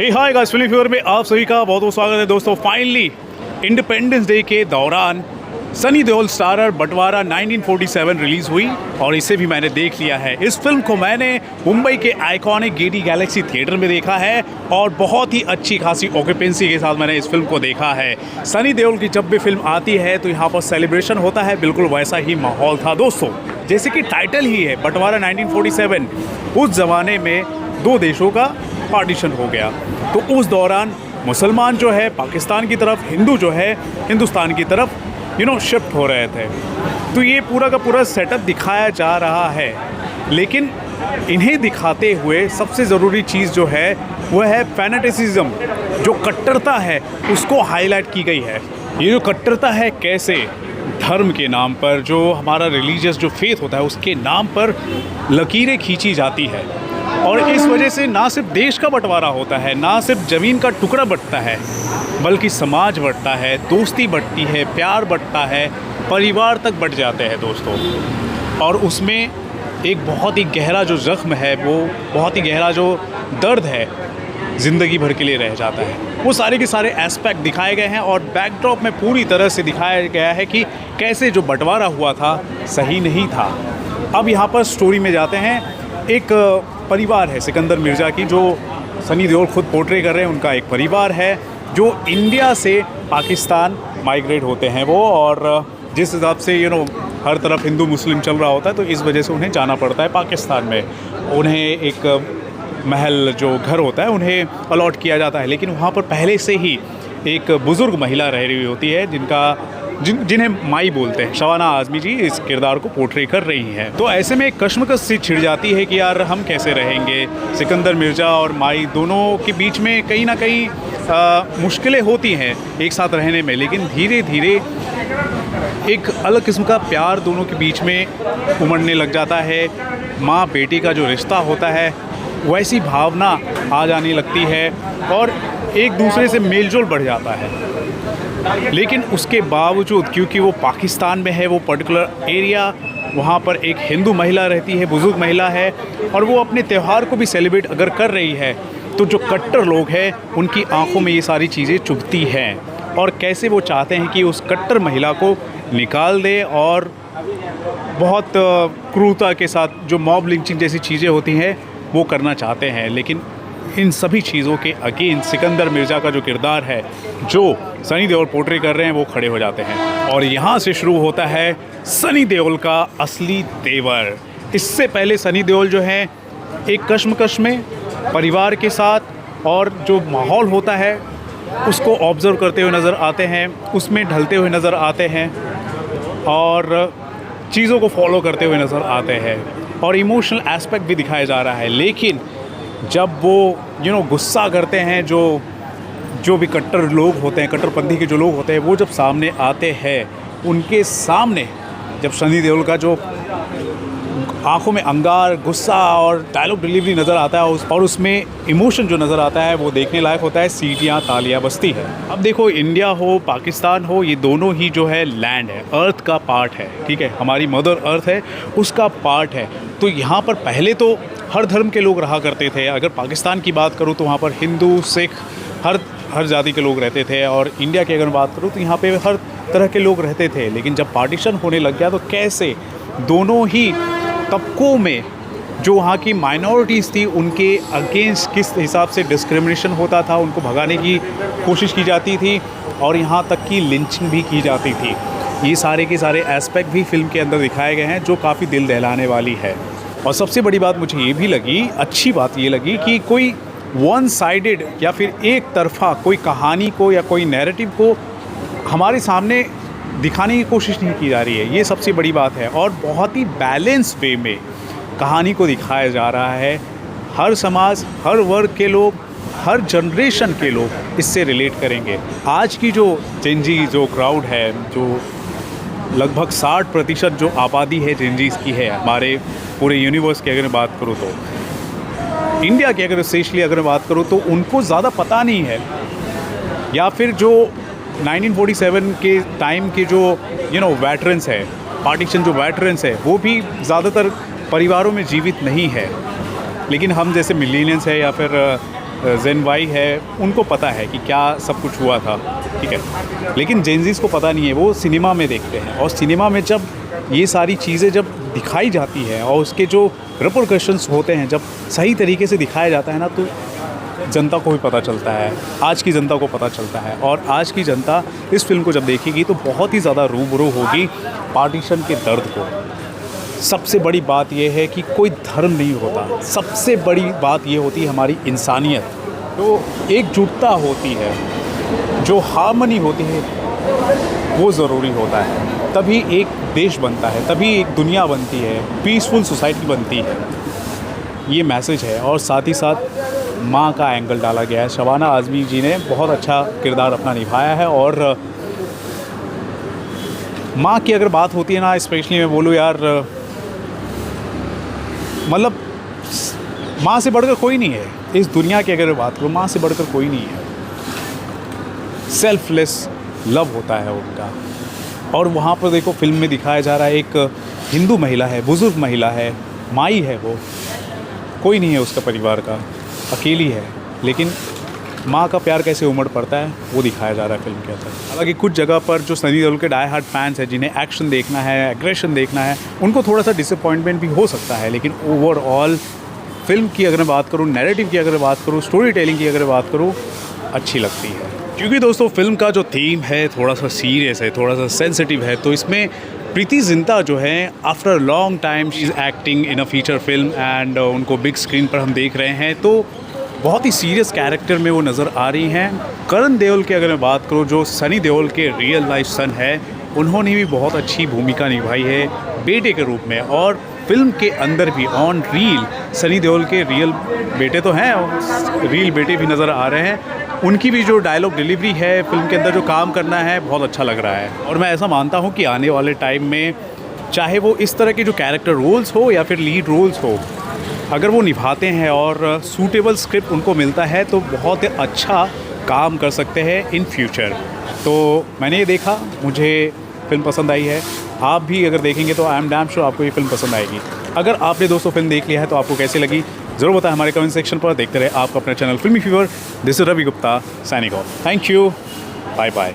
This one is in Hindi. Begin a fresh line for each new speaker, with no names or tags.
हे हाय गाइस, फिल्म फीवर में आप सभी का बहुत बहुत स्वागत है दोस्तों। फाइनली इंडिपेंडेंस डे के दौरान सनी देओल स्टारर बंटवारा 1947 रिलीज़ हुई और इसे भी मैंने देख लिया है। इस फिल्म को मैंने मुंबई के आइकॉनिक गेटी गैलेक्सी थिएटर में देखा है और बहुत ही अच्छी खासी ऑक्यूपेंसी के साथ मैंने इस फिल्म को देखा है। सनी देओल की जब भी फिल्म आती है तो यहाँ पर सेलिब्रेशन होता है, बिल्कुल वैसा ही माहौल था दोस्तों। जैसे कि टाइटल ही है बंटवारा 1947, उस ज़माने में दो देशों का पार्टीशन हो गया, तो उस दौरान मुसलमान जो है पाकिस्तान की तरफ, हिंदू जो है हिंदुस्तान की तरफ शिफ्ट हो रहे थे। तो ये पूरा का पूरा सेटअप दिखाया जा रहा है, लेकिन इन्हें दिखाते हुए सबसे ज़रूरी चीज़ जो है वह है फैनेटिसिज्म, जो कट्टरता है उसको हाईलाइट की गई है। ये जो कट्टरता है कैसे धर्म के नाम पर, जो हमारा रिलीजियस जो फेथ होता है उसके नाम पर लकीरें खींची जाती है, और इस वजह से ना सिर्फ देश का बंटवारा होता है, ना सिर्फ ज़मीन का टुकड़ा बंटता है, बल्कि समाज बढ़ता है, दोस्ती बढ़ती है, प्यार बढ़ता है, परिवार तक बढ़ जाते हैं दोस्तों। और उसमें एक बहुत ही गहरा जो ज़ख्म है, वो बहुत ही गहरा जो दर्द है, ज़िंदगी भर के लिए रह जाता है। वो सारे के सारे एस्पेक्ट दिखाए गए हैं और बैकड्रॉप में पूरी तरह से दिखाया गया है कि कैसे जो बंटवारा हुआ था सही नहीं था। अब यहाँ पर स्टोरी में जाते हैं। एक परिवार है सिकंदर मिर्ज़ा की, जो सनी देओल खुद पोर्ट्रे कर रहे हैं। उनका एक परिवार है जो इंडिया से पाकिस्तान माइग्रेट होते हैं वो, और जिस हिसाब से हर तरफ हिंदू मुस्लिम चल रहा होता है, तो इस वजह से उन्हें जाना पड़ता है पाकिस्तान में। उन्हें एक महल जो घर होता है उन्हें अलॉट किया जाता है, लेकिन वहाँ पर पहले से ही एक बुज़ुर्ग महिला रह रही होती है जिन्हें माई बोलते हैं। शबाना आज़मी जी इस किरदार को पोर्ट्रे कर रही हैं। तो ऐसे में एक कश्मकश सी छिड़ जाती है कि यार हम कैसे रहेंगे। सिकंदर मिर्ज़ा और माई दोनों के बीच में कहीं ना कहीं मुश्किलें होती हैं एक साथ रहने में, लेकिन धीरे धीरे एक अलग किस्म का प्यार दोनों के बीच में उमड़ने लग जाता है। माँ बेटी का जो रिश्ता होता है वैसी भावना आ जाने लगती है और एक दूसरे से मेलजोल बढ़ जाता है। लेकिन उसके बावजूद, क्योंकि वो पाकिस्तान में है, वो पर्टिकुलर एरिया, वहाँ पर एक हिंदू महिला रहती है, बुज़ुर्ग महिला है, और वो अपने त्यौहार को भी सेलिब्रेट अगर कर रही है, तो जो कट्टर लोग हैं उनकी आंखों में ये सारी चीज़ें चुभती हैं, और कैसे वो चाहते हैं कि उस कट्टर महिला को निकाल दे, और बहुत क्रूरता के साथ जो मॉब लिंचिंग जैसी चीज़ें होती हैं वो करना चाहते हैं। लेकिन इन सभी चीज़ों के अगेंस्ट सिकंदर मिर्ज़ा का जो किरदार है, जो सनी देओल पोर्ट्रे कर रहे हैं, वो खड़े हो जाते हैं। और यहाँ से शुरू होता है सनी देओल का असली तेवर। इससे पहले सनी देओल जो है एक कश्मकश में परिवार के साथ, और जो माहौल होता है उसको ऑब्ज़र्व करते हुए नज़र आते हैं, उसमें ढलते हुए नज़र आते हैं, और चीज़ों को फॉलो करते हुए नज़र आते हैं, और इमोशनल एस्पेक्ट भी दिखाया जा रहा है। लेकिन जब वो गुस्सा करते हैं, जो भी कट्टर लोग होते हैं, कट्टरपंथी के जो लोग होते हैं, वो जब सामने आते हैं, उनके सामने जब सनी देओल का जो आंखों में अंगार, गुस्सा और डायलॉग डिलीवरी नज़र आता है, और उसमें इमोशन जो नज़र आता है, वो देखने लायक होता है। सीटियाँ तालियाँ बजती है। अब देखो, इंडिया हो पाकिस्तान हो, ये दोनों ही जो है लैंड है, अर्थ का पार्ट है, ठीक है, हमारी मदर अर्थ है, उसका पार्ट है। तो यहाँ पर पहले तो हर धर्म के लोग रहा करते थे। अगर पाकिस्तान की बात करूँ तो वहाँ पर हिंदू, सिख, हर जाति के लोग रहते थे, और इंडिया की अगर बात करूँ तो यहाँ पे हर तरह के लोग रहते थे। लेकिन जब पार्टीशन होने लग गया तो कैसे दोनों ही तबकों में जो वहाँ की माइनॉरिटीज़ थी उनके अगेंस्ट किस हिसाब से डिस्क्रिमिनेशन होता था, उनको भगाने की कोशिश की जाती थी, और यहाँ तक कि लिंचिंग भी की जाती थी। ये सारे के सारे एस्पेक्ट भी फिल्म के अंदर दिखाए गए हैं, जो काफ़ी दिल दहलाने वाली है। और सबसे बड़ी बात मुझे ये भी लगी, अच्छी बात ये लगी कि कोई वन साइडेड या फिर एक तरफा कोई कहानी को या कोई नैरेटिव को हमारे सामने दिखाने की कोशिश नहीं की जा रही है। ये सबसे बड़ी बात है, और बहुत ही बैलेंस वे में कहानी को दिखाया जा रहा है। हर समाज, हर वर्ग के लोग, हर जनरेशन के लोग इससे रिलेट करेंगे। आज की जो जेनजी जो क्राउड है, जो लगभग 60% जो आबादी है जेनजीज़ की है हमारे पूरे यूनिवर्स की, अगर बात करूँ तो इंडिया की अगर स्पेशली अगर बात करूँ तो उनको ज़्यादा पता नहीं है, या फिर जो 1947 के टाइम के जो वेटरन्स है, पार्टीशन जो वेटरन्स है, वो भी ज़्यादातर परिवारों में जीवित नहीं है। लेकिन हम जैसे मिलेनियल्स है या फिर जेन वाई है उनको पता है कि क्या सब कुछ हुआ था, ठीक है, लेकिन जेनजीज को पता नहीं है। वो सिनेमा में देखते हैं और सिनेमा में जब ये सारी चीज़ें जब दिखाई जाती हैं और उसके जो रिपरकशंस होते हैं जब सही तरीके से दिखाया जाता है ना, तो जनता को भी पता चलता है, आज की जनता को पता चलता है। और आज की जनता इस फिल्म को जब देखेगी तो बहुत ही ज़्यादा रूबरू होगी पार्टीशन के दर्द को। सबसे बड़ी बात यह है कि कोई धर्म नहीं होता, सबसे बड़ी बात ये होती है हमारी इंसानियत, जो एकजुटता होती है, जो हार्मनी होती है, वो ज़रूरी होता है। तभी एक देश बनता है, तभी एक दुनिया बनती है, पीसफुल सोसाइटी बनती है। ये मैसेज है। और साथ ही साथ माँ का एंगल डाला गया है। शबाना आज़मी जी ने बहुत अच्छा किरदार अपना निभाया है। और माँ की अगर बात होती है ना, स्पेशली मैं बोलूँ यार, मतलब माँ से बढ़कर कोई नहीं है इस दुनिया की। अगर बात करूँ, माँ से बढ़कर कोई नहीं है। सेल्फलेस लव होता है उनका। और वहाँ पर देखो फिल्म में दिखाया जा रहा है, एक हिंदू महिला है, बुज़ुर्ग महिला है, माई है, वो कोई नहीं है उसका परिवार का, अकेली है, लेकिन माँ का प्यार कैसे उमड़ पड़ता है वो दिखाया जा रहा है फिल्म के अंदर। हालांकि कुछ जगह पर जो सनी देओल के डाई हार्ड फैंस हैं, जिन्हें एक्शन देखना है, एग्रेशन देखना है, उनको थोड़ा सा डिसअपॉइंटमेंट भी हो सकता है, लेकिन ओवरऑल फिल्म की अगर मैं बात करूँ, नैरेटिव की अगर बात करूँ, स्टोरी टेलिंग की अगर बात करूँ, अच्छी लगती है। क्योंकि दोस्तों फिल्म का जो थीम है थोड़ा सा सीरियस है, थोड़ा सा सेंसिटिव है। तो इसमें प्रीति जिंटा जो है after long time she is acting in a feature film and उनको बिग स्क्रीन पर हम देख रहे हैं, तो बहुत ही सीरियस कैरेक्टर में वो नज़र आ रही हैं। करण देओल की अगर मैं बात करूँ, जो सनी देओल के रियल लाइफ सन है, उन्होंने भी बहुत अच्छी भूमिका निभाई है बेटे के रूप में। और फिल्म के अंदर भी ऑन रील सनी देओल के रियल बेटे तो हैं, रियल बेटे भी नज़र आ रहे हैं। उनकी भी जो डायलॉग डिलीवरी है, फिल्म के अंदर जो काम करना है, बहुत अच्छा लग रहा है। और मैं ऐसा मानता हूँ कि आने वाले टाइम में चाहे वो इस तरह के जो कैरेक्टर रोल्स हो या फिर लीड रोल्स हो, अगर वो निभाते हैं और सूटेबल स्क्रिप्ट उनको मिलता है तो बहुत अच्छा काम कर सकते हैं इन फ्यूचर। तो मैंने ये देखा, मुझे फिल्म पसंद आई है। आप भी अगर देखेंगे तो आई एम डैम श्योर आपको ये फिल्म पसंद आएगी। अगर आपने दोस्तों फिल्म देख लिया है तो आपको कैसी लगी ज़रूर बताएं हमारे कमेंट सेक्शन पर। देखते रहे आपका अपना चैनल फिल्मी fever. This is Ravi Gupta signing off. Thank you, bye bye.